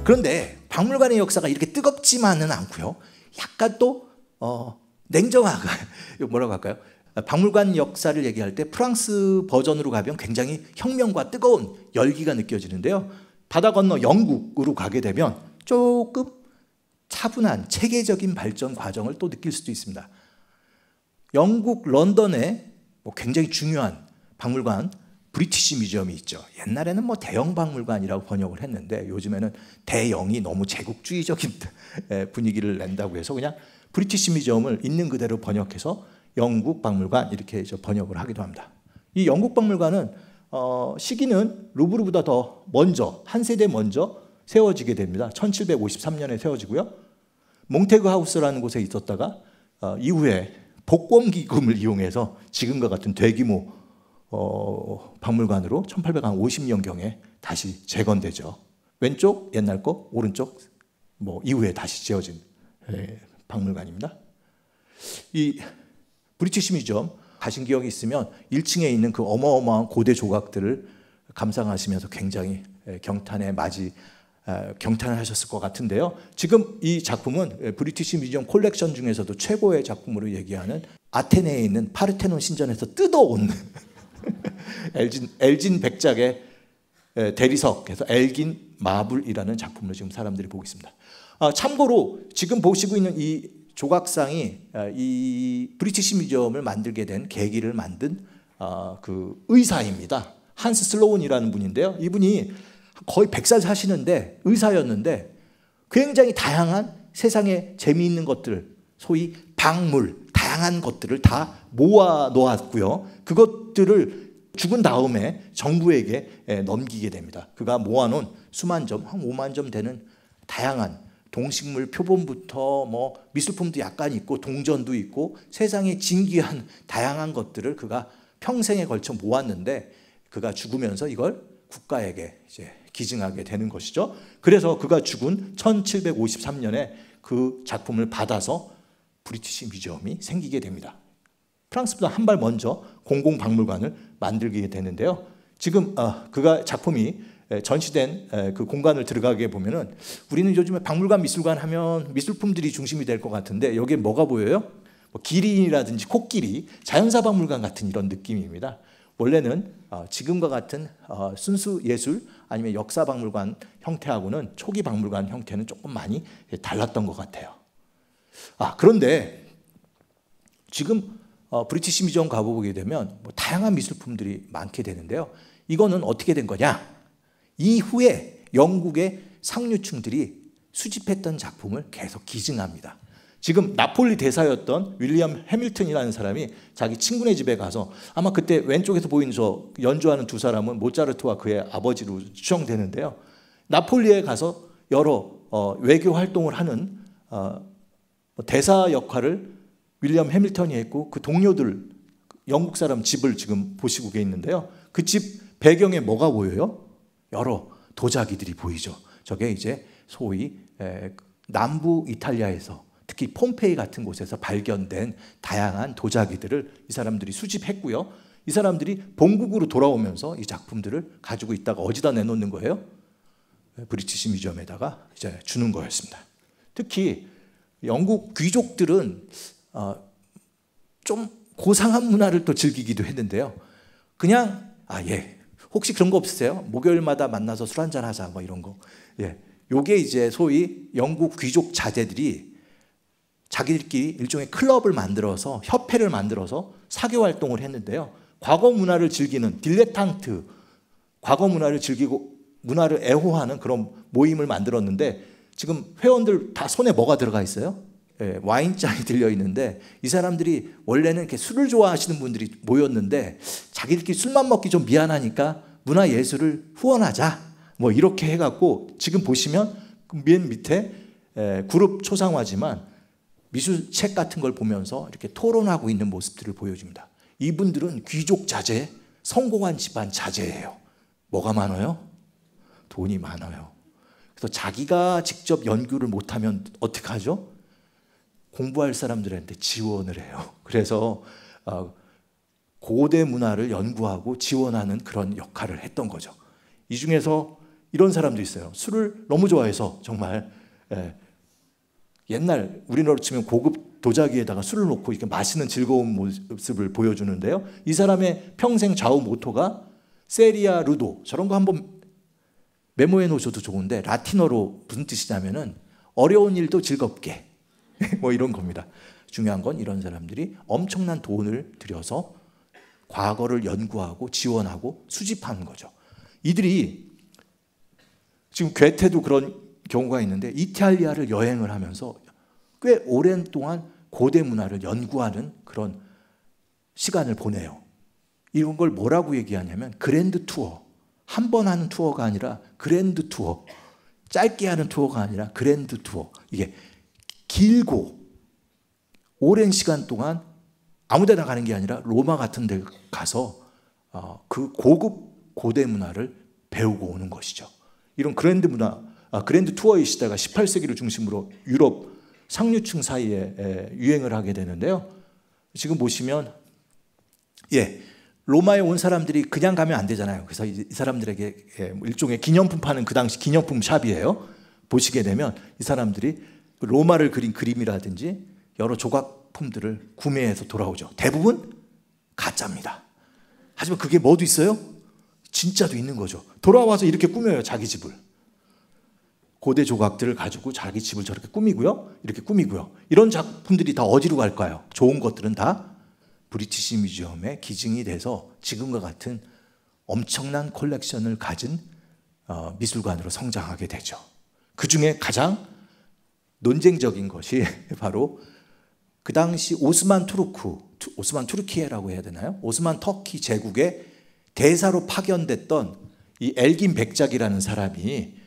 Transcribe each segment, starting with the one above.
그런데 박물관의 역사가 이렇게 뜨겁지만은 않고요. 약간 또 냉정하게 뭐라고 할까요? 박물관 역사를 얘기할 때 프랑스 버전으로 가면 굉장히 혁명과 뜨거운 열기가 느껴지는데요. 바다 건너 영국으로 가게 되면 조금 차분한 체계적인 발전 과정을 또 느낄 수도 있습니다. 영국 런던에 굉장히 중요한 박물관 브리티시 뮤지엄이 있죠. 옛날에는 대형 박물관이라고 번역을 했는데 요즘에는 대영이 너무 제국주의적인 분위기를 낸다고 해서 그냥 브리티시 뮤지엄을 있는 그대로 번역해서 영국 박물관 이렇게 번역을 하기도 합니다. 이 영국 박물관은 시기는 루브르보다 더 먼저, 한 세대 먼저 세워지게 됩니다. 1753년에 세워지고요. 몽테그 하우스라는 곳에 있었다가 이후에 복권 기금을 이용해서 지금과 같은 대규모 박물관으로 1850년경에 다시 재건되죠. 왼쪽 옛날 거, 오른쪽 이후에 다시 지어진 박물관입니다. 이 브리티시 뮤지엄 가신 기억이 있으면 1층에 있는 그 어마어마한 고대 조각들을 감상하시면서 굉장히 경탄을 하셨을 것 같은데요. 지금 이 작품은 브리티시 뮤지엄 콜렉션 중에서도 최고의 작품으로 얘기하는 아테네에 있는 파르테논 신전에서 뜯어온 엘진 백작의 대리석에서 엘긴 마블이라는 작품을 지금 사람들이 보고 있습니다. 참고로 지금 보시고 있는 이 조각상이 이 브리티시 뮤지엄을 만들게 된 계기를 만든 그 의사입니다. 한스 슬로운이라는 분인데요. 이분이 거의 100살 사시는데 의사였는데 굉장히 다양한 세상에 재미있는 것들, 소위 박물, 다양한 것들을 다 모아 놓았고요. 그것들을 죽은 다음에 정부에게 넘기게 됩니다. 그가 모아놓은 수만 점, 한 5만 점 되는 다양한 동식물 표본부터 미술품도 약간 있고 동전도 있고 세상에 진귀한 다양한 것들을 그가 평생에 걸쳐 모았는데 그가 죽으면서 이걸 국가에게 이제 기증하게 되는 것이죠. 그래서 그가 죽은 1753년에 그 작품을 받아서 브리티시 뮤지엄이 생기게 됩니다. 프랑스보다 한 발 먼저 공공박물관을 만들게 되는데요. 지금 그가 작품이 전시된 그 공간을 들어가게 보면은 우리는 요즘에 박물관, 미술관 하면 미술품들이 중심이 될 것 같은데 여기에 뭐가 보여요? 기린이라든지 코끼리, 자연사 박물관 같은 이런 느낌입니다. 원래는 지금과 같은 순수 예술 아니면 역사 박물관 형태하고는 초기 박물관 형태는 조금 많이 달랐던 것 같아요. 그런데 지금 브리티시 뮤지엄 가보게 되면 다양한 미술품들이 많게 되는데요. 이거는 어떻게 된 거냐? 이후에 영국의 상류층들이 수집했던 작품을 계속 기증합니다. 지금 나폴리 대사였던 윌리엄 해밀턴이라는 사람이 자기 친구네 집에 가서 아마 그때 왼쪽에서 보이는 저 연주하는 두 사람은 모차르트와 그의 아버지로 추정되는데요. 나폴리에 가서 여러 외교 활동을 하는 대사 역할을 윌리엄 해밀턴이 했고 그 동료들 영국 사람 집을 지금 보시고 계시는데요. 그 집 배경에 뭐가 보여요? 여러 도자기들이 보이죠. 저게 이제 소위 남부 이탈리아에서 특히 폼페이 같은 곳에서 발견된 다양한 도자기들을 이 사람들이 수집했고요. 이 사람들이 본국으로 돌아오면서 이 작품들을 가지고 있다가 어디다 내놓는 거예요? 브리티시 뮤지엄에다가 이제 주는 거였습니다. 특히 영국 귀족들은 좀 고상한 문화를 또 즐기기도 했는데요. 그냥 혹시 그런 거 없으세요? 목요일마다 만나서 술 한잔 하자 이런 거. 요게 이제 소위 영국 귀족 자제들이 자기들끼리 일종의 클럽을 만들어서 협회를 만들어서 사교 활동을 했는데요. 과거 문화를 즐기는 딜레탄트, 과거 문화를 즐기고 문화를 애호하는 그런 모임을 만들었는데 지금 회원들 다 손에 뭐가 들어가 있어요? 와인잔이 들려 있는데 이 사람들이 원래는 이렇게 술을 좋아하시는 분들이 모였는데 자기들끼리 술만 먹기 좀 미안하니까 문화예술을 후원하자 이렇게 해갖고 지금 보시면 맨 밑에 그룹 초상화지만 미술책 같은 걸 보면서 이렇게 토론하고 있는 모습들을 보여줍니다. 이분들은 귀족 자제, 성공한 집안 자제예요. 뭐가 많아요? 돈이 많아요. 그래서 자기가 직접 연구를 못하면 어떻게 하죠? 공부할 사람들한테 지원을 해요. 그래서 고대 문화를 연구하고 지원하는 그런 역할을 했던 거죠. 이 중에서 이런 사람도 있어요. 술을 너무 좋아해서 정말 옛날 우리나라로 치면 고급 도자기에다가 술을 놓고 이렇게 마시는 즐거운 모습을 보여주는데요. 이 사람의 평생 좌우 모토가 세리아 루도, 저런 거 한번 메모해 놓으셔도 좋은데, 라틴어로 무슨 뜻이냐면은 어려운 일도 즐겁게 뭐 이런 겁니다. 중요한 건 이런 사람들이 엄청난 돈을 들여서 과거를 연구하고 지원하고 수집하는 거죠. 이들이 지금 괴테도 그런 경우가 있는데, 이탈리아를 여행을 하면서 꽤 오랜 동안 고대 문화를 연구하는 그런 시간을 보내요. 이런 걸 뭐라고 얘기하냐면 그랜드 투어. 한 번 하는 투어가 아니라 그랜드 투어. 짧게 하는 투어가 아니라 그랜드 투어. 이게 길고 오랜 시간 동안 아무 데나 가는 게 아니라 로마 같은 데 가서 그 고급 고대 문화를 배우고 오는 것이죠. 이런 그랜드 문화, 그랜드 투어의 시대가 18세기를 중심으로 유럽 상류층 사이에 유행을 하게 되는데요. 지금 보시면 로마에 온 사람들이 그냥 가면 안 되잖아요. 그래서 이 사람들에게 일종의 기념품 파는 그 당시 기념품 샵이에요. 보시게 되면 이 사람들이 로마를 그린 그림이라든지 여러 조각품들을 구매해서 돌아오죠. 대부분 가짜입니다. 하지만 그게 뭐도 있어요? 진짜도 있는 거죠. 돌아와서 이렇게 꾸며요, 자기 집을. 고대 조각들을 가지고 자기 집을 저렇게 꾸미고요. 이렇게 꾸미고요. 이런 작품들이 다 어디로 갈까요? 좋은 것들은 다 브리티시 뮤지엄에 기증이 돼서 지금과 같은 엄청난 컬렉션을 가진 미술관으로 성장하게 되죠. 그 중에 가장 논쟁적인 것이 바로 그 당시 오스만 투르키에라고 해야 되나요? 오스만 터키 제국의 대사로 파견됐던 이 엘긴 백작이라는 사람이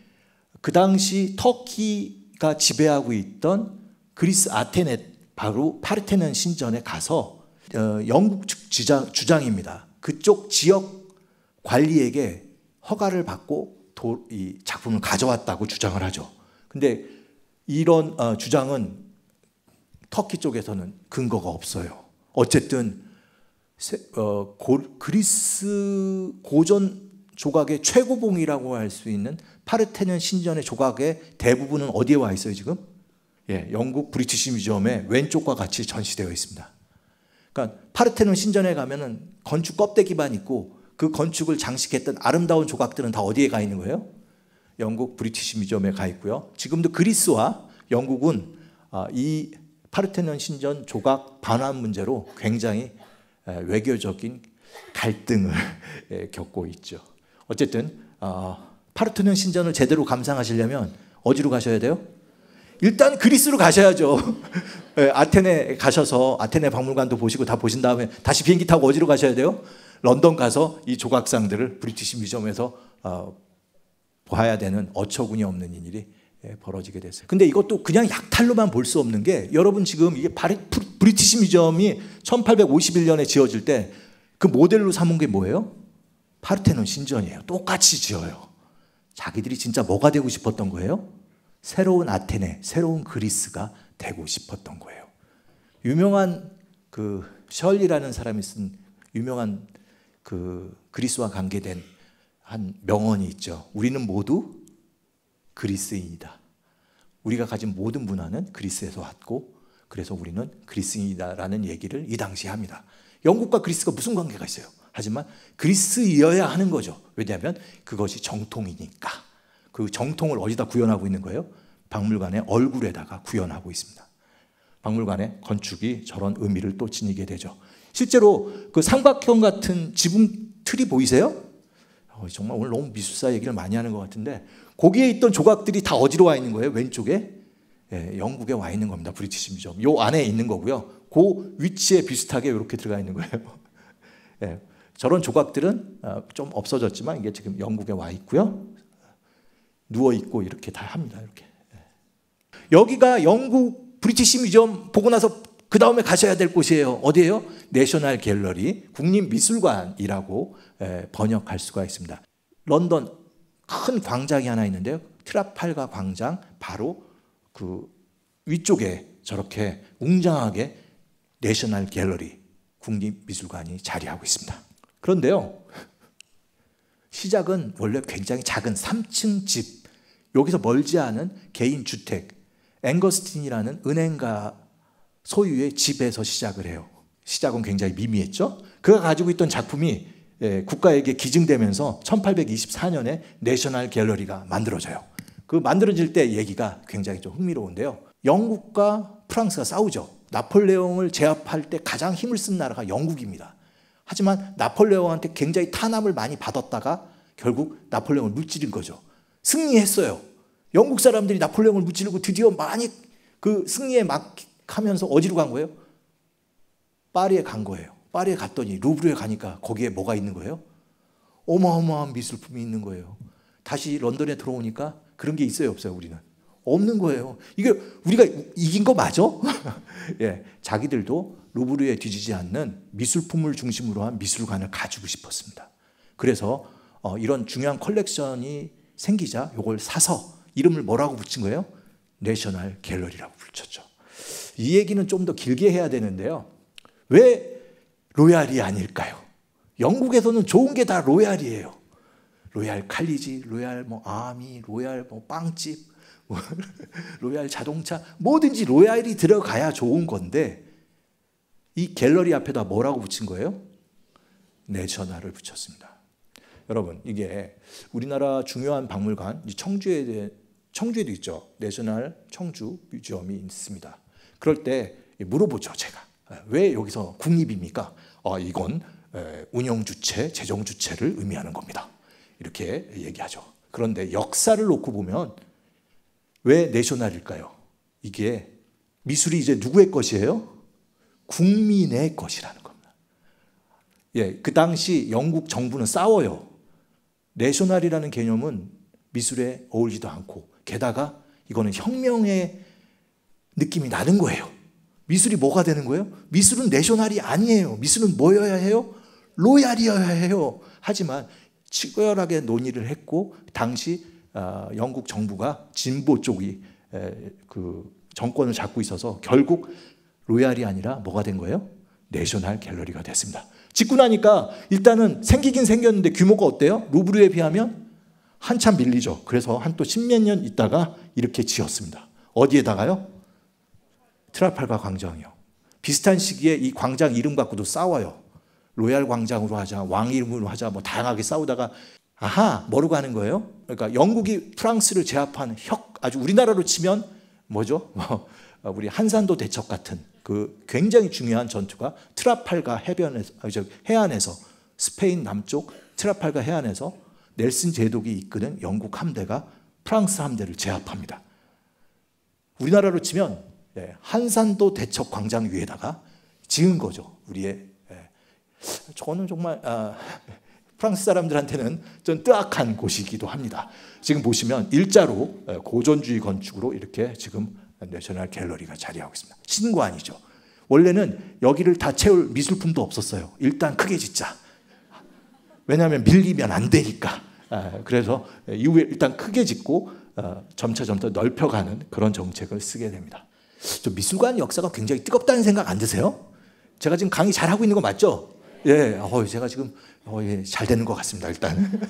그 당시 터키가 지배하고 있던 그리스 아테네, 바로 파르테논 신전에 가서 영국 측 주장입니다. 그쪽 지역 관리에게 허가를 받고 이 작품을 가져왔다고 주장을 하죠. 근데 이런 주장은 터키 쪽에서는 근거가 없어요. 어쨌든 그리스 고전 조각의 최고봉이라고 할 수 있는 파르테논 신전의 조각의 대부분은 어디에 와 있어요 지금? 영국 브리티시 뮤지엄의 왼쪽과 같이 전시되어 있습니다. 그러니까 파르테논 신전에 가면은 건축 껍데기만 있고 그 건축을 장식했던 아름다운 조각들은 다 어디에 가 있는 거예요? 영국 브리티시 뮤지엄에 가 있고요. 지금도 그리스와 영국은 이 파르테논 신전 조각 반환 문제로 굉장히 외교적인 갈등을 겪고 있죠. 어쨌든 파르테논 신전을 제대로 감상하시려면 어디로 가셔야 돼요? 일단 그리스로 가셔야죠. 아테네 가셔서 아테네 박물관도 보시고 다 보신 다음에 다시 비행기 타고 어디로 가셔야 돼요? 런던 가서 이 조각상들을 브리티시 뮤지엄에서 봐야 되는 어처구니 없는 일이 벌어지게 됐어요. 근데 이것도 그냥 약탈로만 볼 수 없는 게, 여러분 지금 이게 브리티시 뮤지엄이 1851년에 지어질 때 그 모델로 삼은 게 뭐예요? 파르테논 신전이에요. 똑같이 지어요. 자기들이 진짜 뭐가 되고 싶었던 거예요? 새로운 아테네, 새로운 그리스가 되고 싶었던 거예요. 유명한 그 셜리라는 사람이 쓴 유명한 그 그리스와 관계된 한 명언이 있죠. 우리는 모두 그리스인이다. 우리가 가진 모든 문화는 그리스에서 왔고 그래서 우리는 그리스인이다라는 얘기를 이 당시에 합니다. 영국과 그리스가 무슨 관계가 있어요? 하지만 그리스이어야 하는 거죠. 왜냐하면 그것이 정통이니까. 그 정통을 어디다 구현하고 있는 거예요? 박물관의 얼굴에다가 구현하고 있습니다. 박물관의 건축이 저런 의미를 또 지니게 되죠. 실제로 그 삼각형 같은 지붕 틀이 보이세요? 정말 오늘 너무 미술사 얘기를 많이 하는 것 같은데, 거기에 있던 조각들이 다 어디로 와 있는 거예요? 왼쪽에? 영국에 와 있는 겁니다. 브리티시 뮤지엄. 요 안에 있는 거고요. 그 위치에 비슷하게 이렇게 들어가 있는 거예요. 저런 조각들은 좀 없어졌지만 이게 지금 영국에 와 있고요. 누워 있고 이렇게 다 합니다. 이렇게. 여기가 영국 브리티시 뮤지엄 보고 나서 그 다음에 가셔야 될 곳이에요. 어디예요? 내셔널 갤러리, 국립미술관이라고 번역할 수가 있습니다. 런던 큰 광장이 하나 있는데요. 트라팔가 광장 바로 그 위쪽에 저렇게 웅장하게 내셔널 갤러리, 국립미술관이 자리하고 있습니다. 그런데요, 시작은 원래 굉장히 작은 3층 집, 여기서 멀지 않은 개인 주택, 앵거스틴이라는 은행가 소유의 집에서 시작을 해요. 시작은 굉장히 미미했죠. 그가 가지고 있던 작품이 국가에게 기증되면서 1824년에 내셔널 갤러리가 만들어져요. 그 만들어질 때 얘기가 굉장히 좀 흥미로운데요. 영국과 프랑스가 싸우죠. 나폴레옹을 제압할 때 가장 힘을 쓴 나라가 영국입니다. 하지만 나폴레옹한테 굉장히 탄압을 많이 받았다가 결국 나폴레옹을 무찌른 거죠. 승리했어요. 영국 사람들이 나폴레옹을 무찌르고 드디어 많이 그 승리에 막 하면서 어디로 간 거예요? 파리에 간 거예요. 파리에 갔더니 루브르에 가니까 거기에 뭐가 있는 거예요? 어마어마한 미술품이 있는 거예요. 다시 런던에 들어오니까 그런 게 있어요, 없어요? 우리는 없는 거예요. 이게 우리가 이긴 거 맞아? 예, 자기들도 루브르에 뒤지지 않는 미술품을 중심으로 한 미술관을 가지고 싶었습니다. 그래서 이런 중요한 컬렉션이 생기자 이걸 사서 이름을 뭐라고 붙인 거예요? 내셔널 갤러리라고 붙였죠. 이 얘기는 좀 더 길게 해야 되는데요. 왜 로얄이 아닐까요? 영국에서는 좋은 게 다 로얄이에요. 로얄 칼리지, 로얄 뭐 아미, 로얄 뭐 빵집, 뭐 로얄 자동차, 뭐든지 로얄이 들어가야 좋은 건데 이 갤러리 앞에다 뭐라고 붙인 거예요? 내셔널을 붙였습니다. 여러분, 이게 우리나라 중요한 박물관, 청주에도 있죠. 내셔널 청주 뮤지엄이 있습니다. 그럴 때 물어보죠, 제가. 왜 여기서 국립입니까? 이건 운영 주체, 재정 주체를 의미하는 겁니다. 이렇게 얘기하죠. 그런데 역사를 놓고 보면 왜 내셔널일까요? 이게 미술이 이제 누구의 것이에요? 국민의 것이라는 겁니다. 예, 그 당시 영국 정부는 싸워요. 내셔널이라는 개념은 미술에 어울리지도 않고 게다가 이거는 혁명의 느낌이 나는 거예요. 미술이 뭐가 되는 거예요? 미술은 내셔널이 아니에요. 미술은 뭐여야 해요? 로얄이어야 해요. 하지만 치열하게 논의를 했고 당시 영국 정부가 진보 쪽이 그 정권을 잡고 있어서 결국 로얄이 아니라 뭐가 된 거예요? 내셔널 갤러리가 됐습니다. 짓고 나니까 일단은 생기긴 생겼는데 규모가 어때요? 루브르에 비하면 한참 밀리죠. 그래서 한 또 십몇 년 있다가 이렇게 지었습니다. 어디에다가요? 트라팔가 광장이요. 비슷한 시기에 이 광장 이름 갖고도 싸워요. 로얄 광장으로 하자, 왕 이름으로 하자, 뭐 다양하게 싸우다가 뭐로 가는 거예요? 그러니까 영국이 프랑스를 제압한 아주 우리나라로 치면 뭐죠? 우리 한산도 대첩 같은 그 굉장히 중요한 전투가 트라팔가 해안에서 스페인 남쪽 트라팔가 해안에서 넬슨 제독이 이끄는 영국 함대가 프랑스 함대를 제압합니다. 우리나라로 치면 한산도 대첩 광장 위에다가 지은 거죠. 우리의 저는 정말 프랑스 사람들한테는 좀 뜨악한 곳이기도 합니다. 지금 보시면 일자로 고전주의 건축으로 이렇게 지금 내셔널 갤러리가 자리하고 있습니다. 신관이죠. 원래는 여기를 다 채울 미술품도 없었어요. 일단 크게 짓자. 왜냐하면 밀리면 안 되니까. 그래서 이후에 일단 크게 짓고 점차 넓혀가는 그런 정책을 쓰게 됩니다. 미술관 역사가 굉장히 뜨겁다는 생각 안 드세요? 제가 지금 강의 잘하고 있는 거 맞죠? 예, 제가 지금 잘 되는 것 같습니다. 일단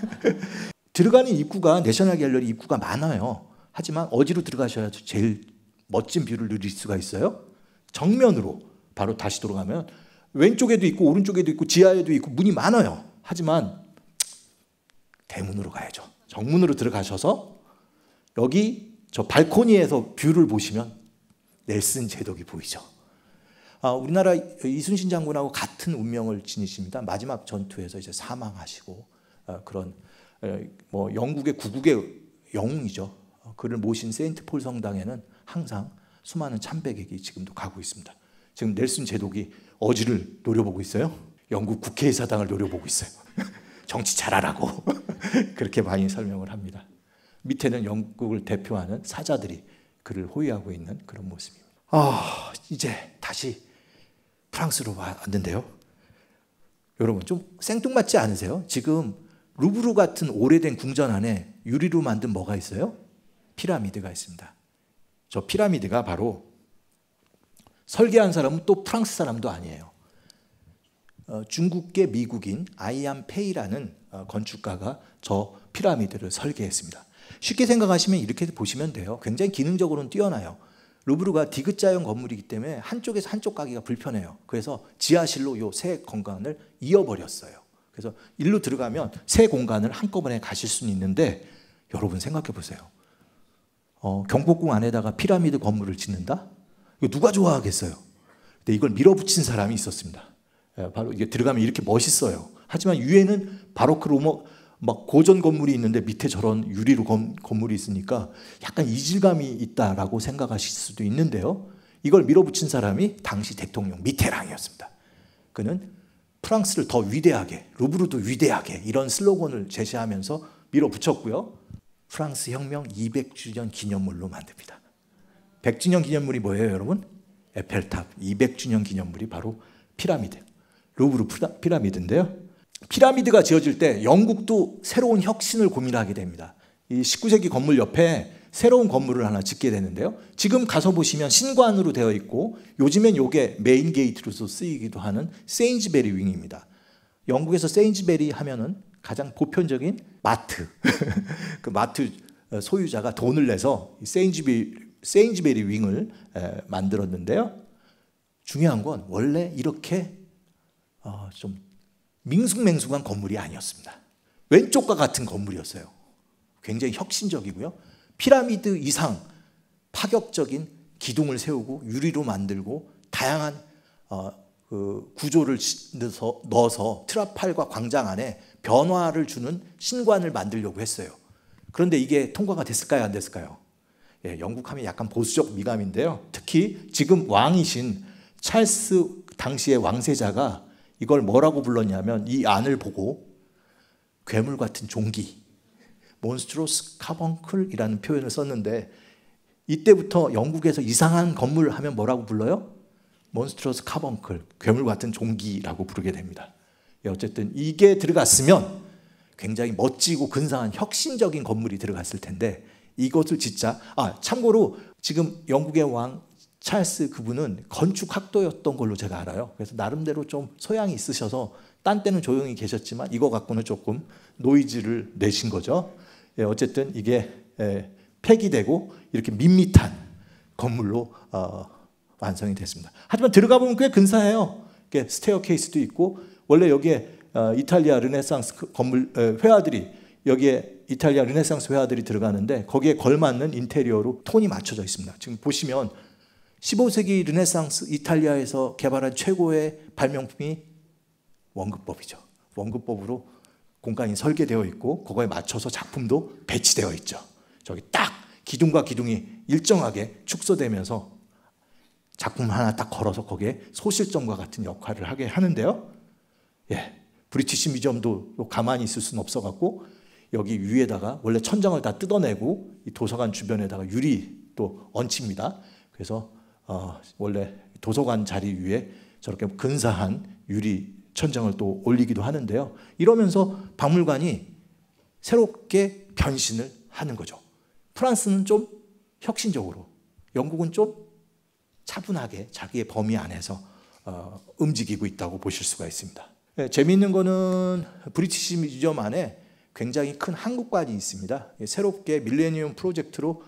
들어가는 입구가 내셔널 갤러리 입구가 많아요. 하지만 어디로 들어가셔야 제일 멋진 뷰를 누릴 수가 있어요? 정면으로 바로 다시 돌아가면 왼쪽에도 있고 오른쪽에도 있고 지하에도 있고 문이 많아요. 하지만 대문으로 가야죠. 정문으로 들어가셔서 여기 저 발코니에서 뷰를 보시면 넬슨 제독이 보이죠. 우리나라 이순신 장군하고 같은 운명을 지니십니다. 마지막 전투에서 이제 사망하시고 그런 뭐 영국의 구국의 영웅이죠. 그를 모신 세인트 폴 성당에는 항상 수많은 참배객이 지금도 가고 있습니다. 지금 넬슨 제독이 어디를 노려보고 있어요? 영국 국회의사당을 노려보고 있어요. 정치 잘하라고 그렇게 많이 설명을 합니다. 밑에는 영국을 대표하는 사자들이 그를 호위하고 있는 그런 모습입니다. 이제 다시 프랑스로 왔는데요. 여러분 좀 생뚱맞지 않으세요? 지금 루브르 같은 오래된 궁전 안에 유리로 만든 뭐가 있어요? 피라미드가 있습니다. 저 피라미드가 바로 설계한 사람은 또 프랑스 사람도 아니에요. 중국계 미국인 아이암 페이라는 건축가가 저 피라미드를 설계했습니다. 쉽게 생각하시면 이렇게 보시면 돼요. 굉장히 기능적으로는 뛰어나요. 루브르가 디귿자형 건물이기 때문에 한쪽에서 한쪽 가기가 불편해요. 그래서 지하실로 요 세 공간을 이어버렸어요. 그래서 일로 들어가면 세 공간을 한꺼번에 가실 수는 있는데, 여러분 생각해 보세요. 경복궁 안에다가 피라미드 건물을 짓는다? 이거 누가 좋아하겠어요? 근데 이걸 밀어붙인 사람이 있었습니다. 바로 이게 들어가면 이렇게 멋있어요. 하지만 위에는 바로크 로마 막 고전 건물이 있는데 밑에 저런 유리로 건물이 있으니까 약간 이질감이 있다라고 생각하실 수도 있는데요. 이걸 밀어붙인 사람이 당시 대통령 미테랑이었습니다. 그는 프랑스를 더 위대하게, 루브르도 위대하게 이런 슬로건을 제시하면서 밀어붙였고요. 프랑스 혁명 200주년 기념물로 만듭니다. 100주년 기념물이 뭐예요, 여러분? 에펠탑. 200주년 기념물이 바로 피라미드, 루브르 피라미드인데요. 피라미드가 지어질 때 영국도 새로운 혁신을 고민하게 됩니다. 이 19세기 건물 옆에 새로운 건물을 하나 짓게 되는데요. 지금 가서 보시면 신관으로 되어 있고, 요즘엔 이게 메인 게이트로서 쓰이기도 하는 세인즈베리 윙입니다. 영국에서 세인즈베리 하면은 가장 보편적인 마트, 그 마트 소유자가 돈을 내서 세인즈베리 윙을 만들었는데요. 중요한 건 원래 이렇게 좀 밍숭맹숭한 건물이 아니었습니다. 왼쪽과 같은 건물이었어요. 굉장히 혁신적이고요. 피라미드 이상 파격적인 기둥을 세우고 유리로 만들고 다양한 그 구조를 넣어서 트라팔과 광장 안에 변화를 주는 신관을 만들려고 했어요. 그런데 이게 통과가 됐을까요? 안 됐을까요? 예, 영국 하면 약간 보수적 미감인데요. 특히 지금 왕이신 찰스 당시의 왕세자가 이걸 뭐라고 불렀냐면, 이 안을 보고 괴물 같은 종기, 몬스트로스 카벙클이라는 표현을 썼는데, 이때부터 영국에서 이상한 건물 하면 뭐라고 불러요? 몬스트로스 카벙클, 괴물 같은 종기라고 부르게 됩니다. 예, 어쨌든 이게 들어갔으면 굉장히 멋지고 근사한 혁신적인 건물이 들어갔을 텐데, 이것을 짓자. 참고로 지금 영국의 왕 찰스 그분은 건축학도였던 걸로 제가 알아요. 그래서 나름대로 좀 소양이 있으셔서 딴 때는 조용히 계셨지만 이거 갖고는 조금 노이즈를 내신 거죠. 예, 어쨌든 이게 폐기되고 이렇게 밋밋한 건물로 완성이 됐습니다. 하지만 들어가 보면 꽤 근사해요. 스테어 케이스도 있고, 원래 여기에 이탈리아 르네상스 건물 회화들이, 여기에 이탈리아 르네상스 회화들이 들어가는데 거기에 걸맞는 인테리어로 톤이 맞춰져 있습니다. 지금 보시면 15세기 르네상스 이탈리아에서 개발한 최고의 발명품이 원근법이죠. 원근법으로 공간이 설계되어 있고 그거에 맞춰서 작품도 배치되어 있죠. 저기 딱 기둥과 기둥이 일정하게 축소되면서 작품 하나 딱 걸어서 거기에 소실점과 같은 역할을 하게 하는데요. 예, 브리티시 뮤지엄도 가만히 있을 수는 없어갖고 여기 위에다가 원래 천장을 다 뜯어내고 이 도서관 주변에다가 유리 또 얹힙니다. 그래서 원래 도서관 자리 위에 저렇게 근사한 유리 천장을 또 올리기도 하는데요. 이러면서 박물관이 새롭게 변신을 하는 거죠. 프랑스는 좀 혁신적으로, 영국은 좀 차분하게 자기의 범위 안에서 움직이고 있다고 보실 수가 있습니다. 네, 재미있는 거는 브리티시 뮤지엄 안에 굉장히 큰 한국관이 있습니다. 새롭게 밀레니엄 프로젝트로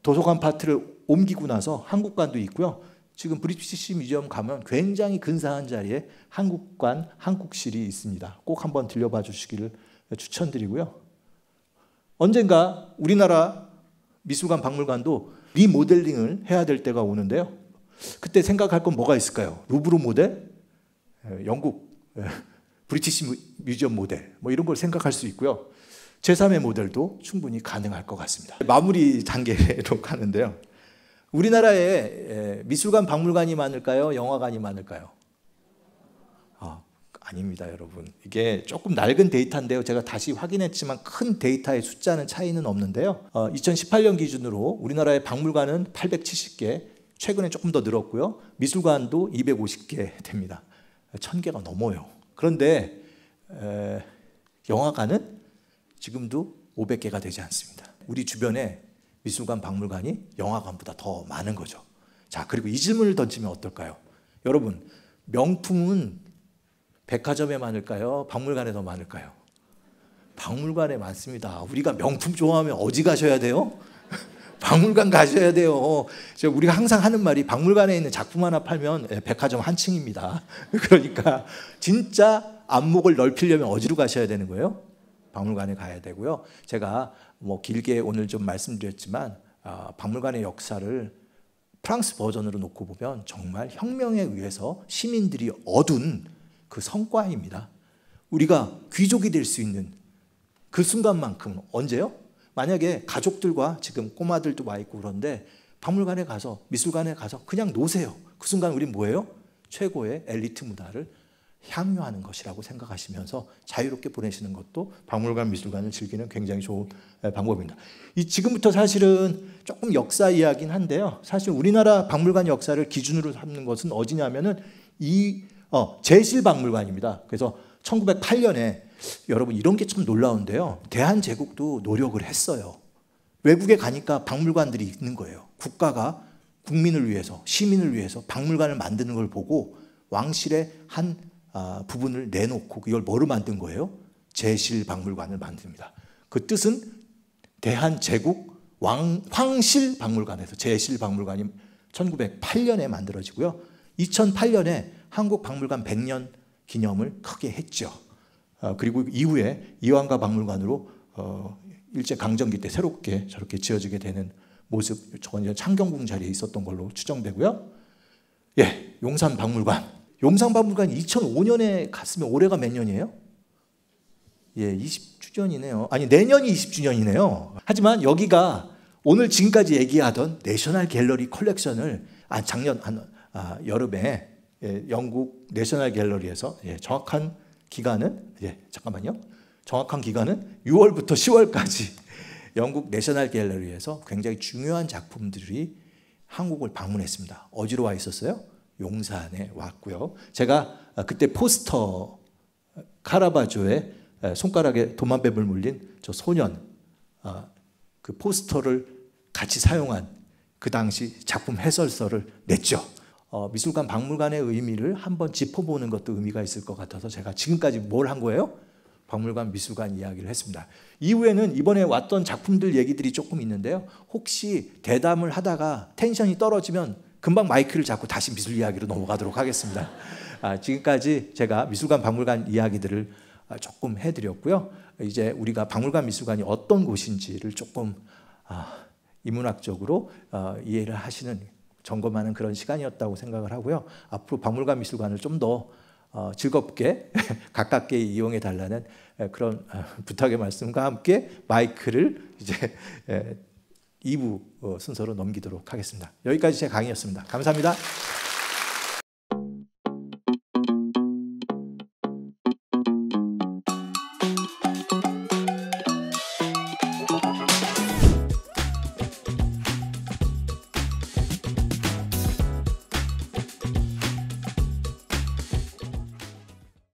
도서관 파트를 옮기고 나서 한국관도 있고요. 지금 브리티시 뮤지엄 가면 굉장히 근사한 자리에 한국관, 한국실이 있습니다. 꼭 한번 들려봐 주시기를 추천드리고요. 언젠가 우리나라 미술관, 박물관도 리모델링을 해야 될 때가 오는데요. 그때 생각할 건 뭐가 있을까요? 루브르 모델, 영국 브리티시 뮤지엄 모델, 뭐 이런 걸 생각할 수 있고요. 제3의 모델도 충분히 가능할 것 같습니다. 마무리 단계로 가는데요. 우리나라에 미술관, 박물관이 많을까요? 영화관이 많을까요? 아닙니다, 여러분. 이게 조금 낡은 데이터인데요. 제가 다시 확인했지만 큰 데이터의 숫자는 차이는 없는데요. 2018년 기준으로 우리나라의 박물관은 870개, 최근에 조금 더 늘었고요. 미술관도 250개 됩니다. 1000개가 넘어요. 그런데 영화관은 지금도 500개가 되지 않습니다. 우리 주변에 미술관, 박물관이 영화관보다 더 많은 거죠. 자, 그리고 이 질문을 던지면 어떨까요? 여러분, 명품은 백화점에 많을까요? 박물관에 더 많을까요? 박물관에 많습니다. 우리가 명품 좋아하면 어디 가셔야 돼요? 박물관 가셔야 돼요. 우리가 항상 하는 말이 박물관에 있는 작품 하나 팔면 백화점 한 층입니다. 그러니까 진짜 안목을 넓히려면 어디로 가셔야 되는 거예요? 박물관에 가야 되고요. 제가 뭐 길게 오늘 좀 말씀드렸지만 박물관의 역사를 프랑스 버전으로 놓고 보면 정말 혁명에 의해서 시민들이 얻은 그 성과입니다. 우리가 귀족이 될 수 있는 그 순간만큼 언제요? 만약에 가족들과 지금 꼬마들도 와 있고 그런데 박물관에 가서 미술관에 가서 그냥 노세요. 그 순간 우린 뭐예요? 최고의 엘리트 문화를 향유하는 것이라고 생각하시면서 자유롭게 보내시는 것도 박물관, 미술관을 즐기는 굉장히 좋은 방법입니다. 지금부터 사실은 조금 역사 이야기긴 한데요. 사실 우리나라 박물관 역사를 기준으로 삼는 것은 어디냐면은 제실박물관입니다. 그래서 1908년에 여러분 이런 게 참 놀라운데요. 대한제국도 노력을 했어요. 외국에 가니까 박물관들이 있는 거예요. 국가가 국민을 위해서, 시민을 위해서 박물관을 만드는 걸 보고 왕실의 한 부분을 내놓고 이걸 뭐로 만든 거예요? 제실박물관을 만듭니다. 그 뜻은 대한제국 황실박물관에서 제실박물관이 1908년에 만들어지고요. 2008년에 한국박물관 100년 기념을 크게 했죠. 그리고 이후에 이완가 박물관으로 일제강점기 때 새롭게 저렇게 지어지게 되는 모습, 저건 창경궁 자리에 있었던 걸로 추정되고요. 예, 용산박물관. 용산박물관 2005년에 갔으면 올해가 몇 년이에요? 예, 20주년이네요. 아니, 내년이 20주년이네요. 하지만 여기가 오늘 지금까지 얘기하던 내셔널 갤러리 컬렉션을 작년 여름에 영국 내셔널 갤러리에서 정확한 기간은 정확한 기간은 6월부터 10월까지 영국 내셔널 갤러리에서 굉장히 중요한 작품들이 한국을 방문했습니다. 어디로 와 있었어요? 용산에 왔고요. 제가 그때 포스터 카라바조의 손가락에 도마뱀을 물린 저 소년 그 포스터를 같이 사용한 그 당시 작품 해설서를 냈죠. 미술관 박물관의 의미를 한번 짚어보는 것도 의미가 있을 것 같아서 제가 지금까지 뭘 한 거예요? 박물관, 미술관 이야기를 했습니다. 이후에는 이번에 왔던 작품들 얘기들이 조금 있는데요. 혹시 대담을 하다가 텐션이 떨어지면 금방 마이크를 잡고 다시 미술 이야기로 넘어가도록 하겠습니다. 지금까지 제가 미술관, 박물관 이야기들을 조금 해드렸고요. 이제 우리가 박물관, 미술관이 어떤 곳인지를 조금 인문학적으로 이해를 하시는, 점검하는 그런 시간이었다고 생각을 하고요. 앞으로 박물관, 미술관을 좀 더 즐겁게 가깝게 이용해 달라는 그런 부탁의 말씀과 함께 마이크를 이제 2부 순서로 넘기도록 하겠습니다. 여기까지 제 강의였습니다. 감사합니다.